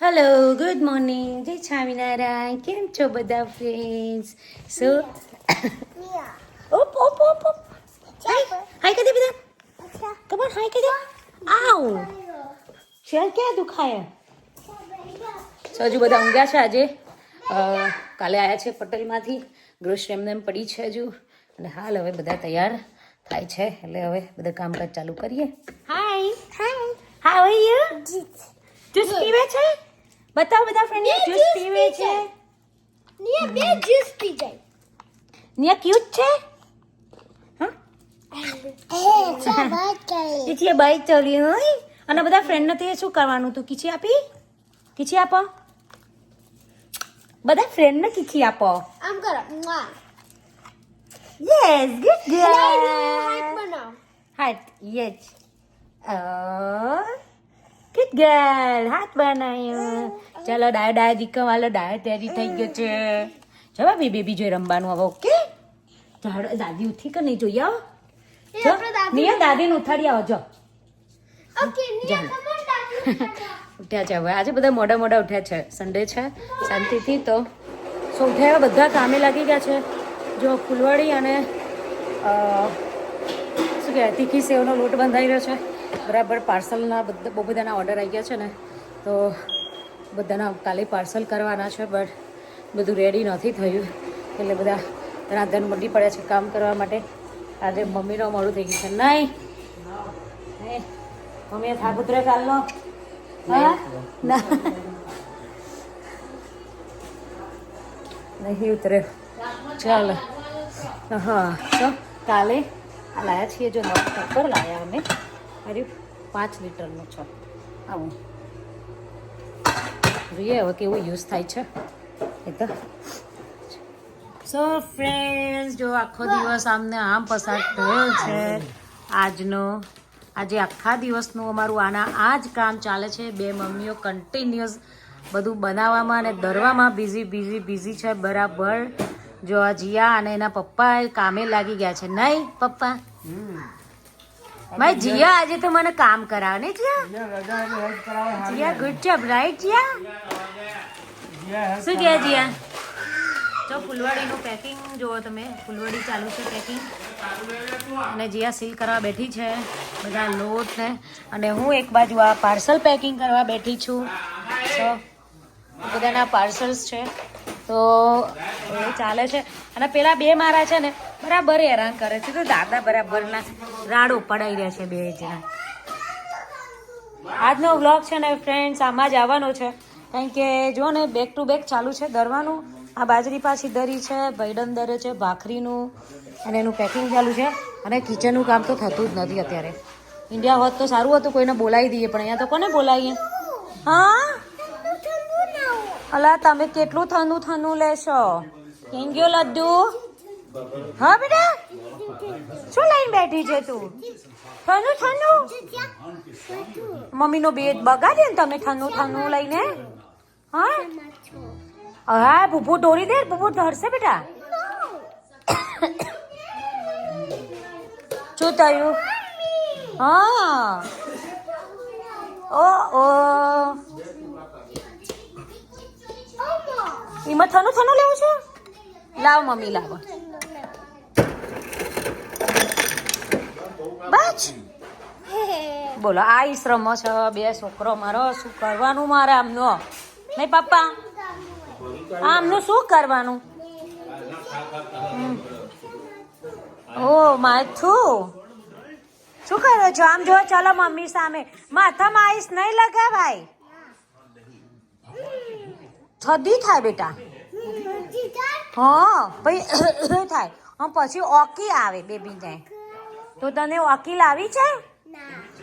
Hello, good morning, જય સ્વામિનારાયણ. કેમ છો બધા ફ્રેન્ડ્સ? સો ઓપ ઓપ ઓપ ઓપ હાય કરી દે બધા. કમ ઓન, હાય કરી દે. આવ શેર ક્યાં દુખાય? સો હજુ બધા ઊંઘ્યા છે. આજે કાલે આવ્યા છે પટેલમાંથી. ગ્રોસરી એમને એમ પડી છે હજુ. અને હાલ હવે બધા તૈયાર થાય છે, એટલે હવે બધા કામકાજ ચાલુ કરીએ. હાય હાય, હાઉ આર યુ? જ્યુસ પીવે છે? બતાવો બધા ફ્રેન્ડ, જ્યુસ પીવે છે. નિયા બે જ્યુસ પી જાય. નિયા ક્યુટ છે. કિચી બાઈક ચલી હોય. અને બધા ફ્રેન્ડ ને શું કરવાનું તું? કિચી આપી, કિચી આપો. બધા ફ્રેન્ડ ને કિચી આપો. આમ કરો. Yes, good girl. હાથ બનાવ. હાથ, યસ. ગુડ ગર્લ, હાથ બનાવ્યો. ચાલો ડાય ડાય દીકરો વાલો ડાય તૈયારી થઈ ગયો છે. જવા બેબી જોઈ રમવાનું હવે. ઓકે, દાદી ઉઠી કે નહીં જોઈએ? જો નિયા દાદીને ઉઠાડી આવો. જો ઓકે નિયા કમ ઓન દાદી. ઉઠ્યા છે હવે. આજે બધા મોડા મોડા ઉઠ્યા છે, સન્ડે છે, શાંતિથી. તો સો ઉઠ્યા, બધા કામે લાગી ગયા છે. જો ફૂલવાડી અને શું કહેવાય, તીખી સેવનો લોટ બંધાઈ રહ્યો છે બરાબર. પાર્સલના બહુ બધાના ઓર્ડર આવી ગયા છે ને, તો બધાના કાલે પાર્સલ કરવાના છે, બટ બધું રેડી નથી થયું, એટલે બધા રાંધણ મંડી પડ્યા છે કામ કરવા માટે. આજે મમ્મીનો મોડું થઈ ગયું છે. નહીં મમ્મીએ થાક ઉતરે કાલનો? હા ના, નહીં ઉતરે. ચાલો હા, તો કાલે આ લાયા છીએ, જો નવો પેપર લાયા અમે. અરે 5 લીટરનો છે આવું. જોઈએ હવે કેવું યુઝ થાય છે એ તો. સો ફ્રેન્ડ્સ, જો આખો દિવસ આમને આમ પસાર થયો છે આજનો. આજે આખા દિવસનું અમારું આ જ કામ ચાલે છે. બે મમ્મીઓ કન્ટિન્યુઅસ બધું બનાવવામાં અને દરવામાં બિઝી છે બરાબર. જો આ જીયા અને એના પપ્પા કામે લાગી ગયા છે. નહીં પપ્પા? ભાઈ જીયા આજે તો મને કામ કરાવે ને Jiya? Jiya good job, right Jiya? શું કહે જીયા? જો ફૂલવાડીનું પેકિંગ જુઓ તમે. ફૂલવાડી ચાલુ છે પેકિંગ, અને જીયા સીલ કરવા બેઠી છે બધા લોટ ને. અને હું એક બાજુ આ પાર્સલ પેકિંગ કરવા બેઠી છું. તો બધાના પાર્સલ્સ છે, તો એ ચાલે છે. અને પેલા બે મારા છે ને બરાબર હેરાન કરે છે, તો દાદા બરાબરના રાડો પડાઈ રહ્યા છે બે જણા. આજનો વ્લોગ છે ને ફ્રેન્ડ્સ આમાં જ આવવાનો છે, કારણ કે જો ને બેક ટુ બેક ચાલુ છે દરવાનું. આ બાજરી પાછી દરી છે, ભૈડન દરે છે, ભાખરીનું, અને એનું પેકિંગ ચાલુ છે. અને કિચનનું કામ તો થતું જ નથી અત્યારે. ઇન્ડિયા હોત તો સારું હતું, કોઈને બોલાવી દઈએ, પણ અહીંયા તો કોને બોલાવીએ? હા અલા, તમે કેટલું ઠંડુ ઠંડુ લેશો? કેમ ગયો લડ્ડુ? હા બેટા, શું લઈને બેઠી છે તું? ઠંડુ ઠંડુ? મમ્મીનો બેટ બગાડ્યો ને તમે ઠંડુ ઠંડુ લઈને? હા હા, ભૂભુ દોરી દે. ભૂભુ ધરશે બેટા. શું થયું? હા ઓ એમાં થનું થનું લેવું છે? લાવ મમ્મી, લાવો. બસ બોલો, આ ઈશ્રમ છે બે છોકરો મારો. શું કરવાનું મારે આમનો? નહીં પપ્પા, આમનું શું કરવાનું? ઓ માથું શું કરો છો? આમ જો, ચાલો મમ્મી સામે. માથામાં આઈસ નહીં લગાવાય, છદી થાય બેટા. હા પછી થાય, હા પછી ઓકી આવે બેબી જાય. તો તને ઓકી લાવી છે?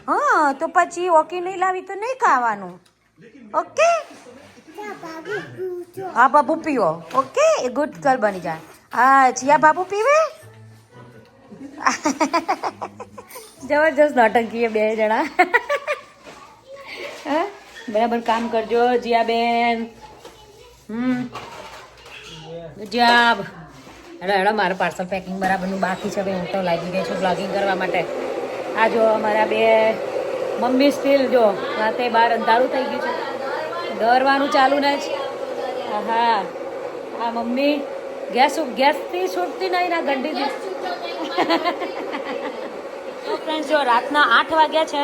હા, તો પછી ઓકી નહીં લાવી તો નહીં ખાવાનું. ઓકે? હા બાબુ પીવો. ઓકે, એ ગુડ ગર્લ બની જાય. હા જીયા બાબુ પીવે. જબરજસ્ત નોટંકી બે જણા. હા બરાબર કામ કરજો જીયા બેન. Good job. હેડો મારું પાર્સલ પેકિંગ બરાબરનું બાકી છે. હું તો લાગી ગઈ છું બ્લોગિંગ કરવા માટે. આ જો અમારા બે મમ્મી સ્ટીલ જો રાતે બહાર અંધારું થઈ ગયું છે, દોરવાનું ચાલુ ને જ. હા આ મમ્મી ગેસથી છૂટતી નહીં ના ગંડીથી. તો ફ્રેન્ડ્સ જો રાતના 8 વાગ્યા છે.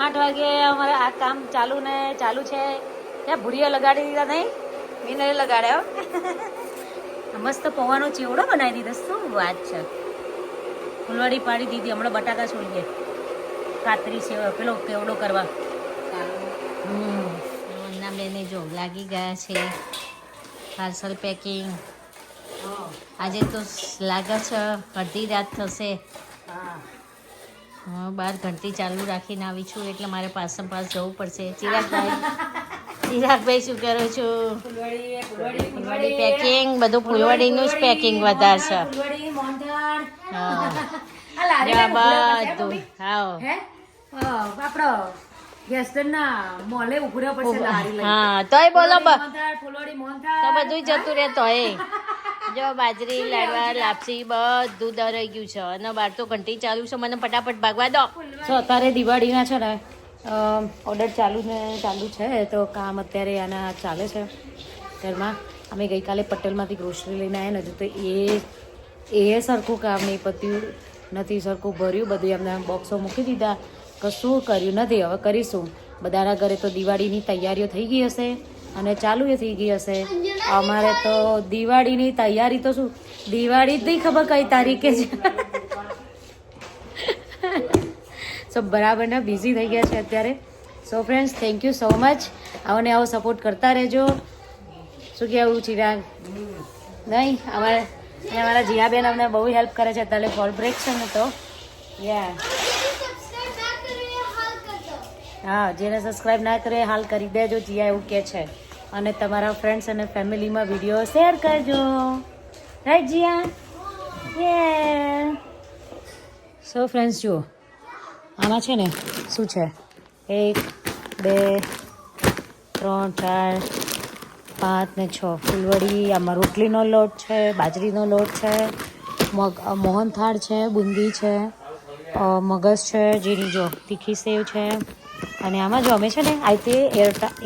8 વાગે અમારે આ કામ ચાલુ છે. ત્યાં ભૂરીઓ લગાડી દીધા નહીં, મીને લગાડ્યા. મસ્ત પૌવાનો ચેવડો બનાવી દીધો. શું વાત છે. ફૂલવાડી પાડી દીધી. હમણાં બટાકા છોડીએ, કાતરી છે પેલો કેવડો કરવા. ના બેને જો લાગી ગયા છે પાર્સલ પેકિંગ. આજે તો લાગે છે અડધી રાત થશે. હા બહાર ઘંટી ચાલુ રાખીને આવી છું એટલે મારે પાસ જવું પડશે. ચિરાગભાઈ શું કરો છો? ફૂલવાડી પેકિંગ, બધું ફૂલવાડીનું જ પેકિંગ વધારે છે. હા બધું. હા હા તોય બોલો તો બધું જતું રહે. તોય જો બાજરી લાડવા લાપસી બધું દરાઈ ગયું છે અને બહાર તો ઘંટી ચાલુ છે. મને ફટાફટ ભાગવા દો. તો અત્યારે દિવાળીના છે ને ઓર્ડર ચાલુ છે તો કામ અત્યારે આના ચાલે છે ઘરમાં. અમે ગઈકાલે પટેલમાંથી ગ્રોસરી લઈને આવ્યા ને હજુ તો એ સરખું કામ નહીં પત્યું નથી, સરખું ભર્યું, બધું એમના બોક્સો મૂકી દીધા, કશું કર્યું નથી. હવે કરીશું. બધાના ઘરે તો દિવાળીની તૈયારીઓ થઈ ગઈ હશે અને ચાલુ એ થઈ ગઈ હશે. અમારે તો દિવાળીની તૈયારી તો શું, દિવાળી જ નહીં ખબર કઈ તારીખે છે. સો બરાબર ને બિઝી થઈ ગયા છે અત્યારે. So friends thank you so much. આવો ને આવો સપોર્ટ કરતા રહેજો. શું કહેવું ચિરાગ? નહીં અમારા જીયાબેન અમને બહુ હેલ્પ કરે છે. અત્યારે ફોલ બ્રેક છે ને તો હા જેને સબસ્ક્રાઈબ ના કરે હાલ કરી દેજો. જીયા એવું કહે છે. અને તમારા ફ્રેન્ડ્સ અને ફેમિલીમાં વિડીયો શેર કરજો. રાઈટ જીયા? યે. સો ફ્રેન્ડ્સ જુઓ આમાં છે ને શું છે 1 2 3 4 5 ને 6 ફૂલવડી. આમાં રોટલીનો લોટ છે, બાજરીનો લોટ છે, મોહનથાળ છે, બુંદી છે, મગજ છે, જીરી જો તીખી સેવ છે. અને આમાં જો અમે છે ને આ રીતે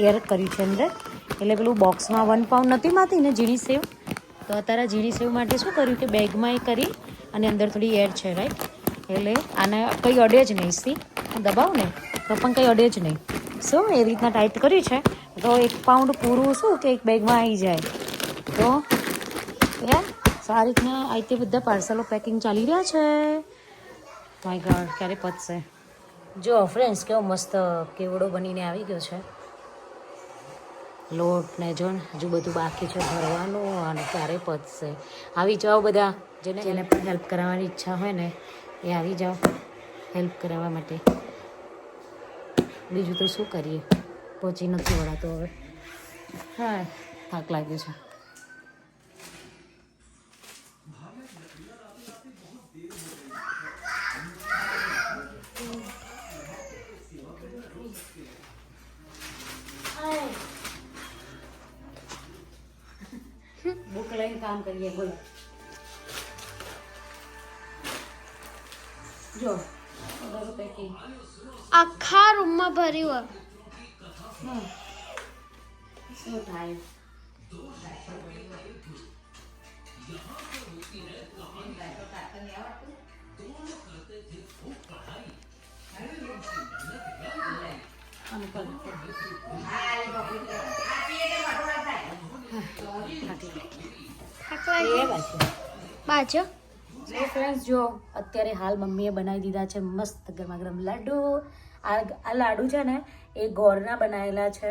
એર કર્યું છે અંદર. એટલે પેલું બોક્સમાં 1 પાઉન્ડ નથી માતી ને ઝીણી સેવ, તો અત્યારે ઝીણી સેવ માટે શું કર્યું કે બેગમાં એ કરી અને અંદર થોડી એર છે રાઈટ. એટલે આને કંઈ અડે જ નહીં. સી દબાવ ને તો પણ કંઈ અડે જ નહીં. શું એ રીતના ટાઈટ કર્યું છે તો 1 પાઉન્ડ પૂરું શું કે એક બેગમાં આવી જાય. તો આ રીતના આ રીતે બધા પાર્સલો પેકિંગ ચાલી રહ્યા છે. માય ગોડ ક્યારે પતશે. જો ફ્રેન્ડ્સ કેવો મસ્ત કેવડો બનીને આવી ગયો છે. લોટ ને જો હજુ બધું બાકી છે ભરવાનું અને ક્યારે પતશે. આવી જાઓ બધા જેને પણ હેલ્પ કરાવવાની ઈચ્છા હોય ને એ આવી જાઓ હેલ્પ કરાવવા માટે. બીજું તો શું કરીએ, પહોંચી નથી વળાતું હવે. હા થાક લાગ્યો છે. બુક લઈને કામ કરીએ. બોલો જો પેકિંગ આખા રૂમમાં ભર્યું. શું થાય બાજુ ફ્રેન્ડ્સ જો અત્યારે હાલ મમ્મીએ બનાવી દીધા છે મસ્ત ગરમા ગરમ લાડુ. આ લાડુ છે ને એ ગોળના બનાવેલા છે,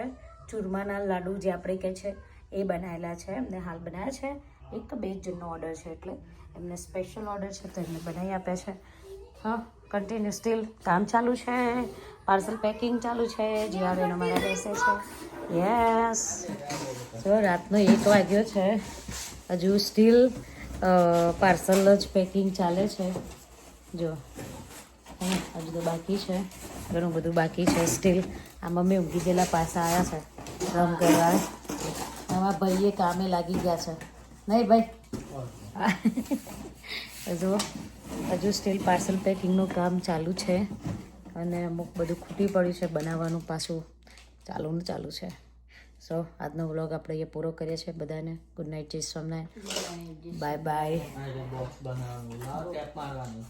ચૂરમાના લાડુ જે આપણે કહે છે એ બનાવેલા છે. એમને હાલ બનાવ્યા છે. 1-2 જણનો ઓર્ડર છે એટલે એમને સ્પેશિયલ ઓર્ડર છે તો એમને બનાવી આપ્યા છે. હા કન્ટિન્યુ સ્ટીલ કામ ચાલુ છે, પાર્સલ પેકિંગ ચાલુ છે. જીયાબેન અમારા બેસે છે. યસ જો રાતનો 1 વાગ્યો છે હજુ સ્ટીલ પાર્સલ જ પેકિંગ ચાલે છે. જો હજુ તો બાકી છે, ઘણું બધું બાકી છે સ્ટીલ. આ મમ્મી ઊંઘી ગયેલા પાછા આવ્યા છે રમ કરવા. આમાં ભાઈએ કામે લાગી ગયા છે નહીં ભાઈ? હજુ સ્ટીલ પાર્સલ પેકિંગનું કામ ચાલુ છે અને અમુક બધું ખૂટી પડ્યું છે બનાવવાનું પાછું ચાલુ છે. સો આજનો વ્લોગ આપણે અહીંયા પૂરો કરીએ છીએ બધાને ગુડ નાઇટ જય સ્વામિનારાયણ બાય બાય બોક્સ બનાવવાનું ટેપ મારવાનું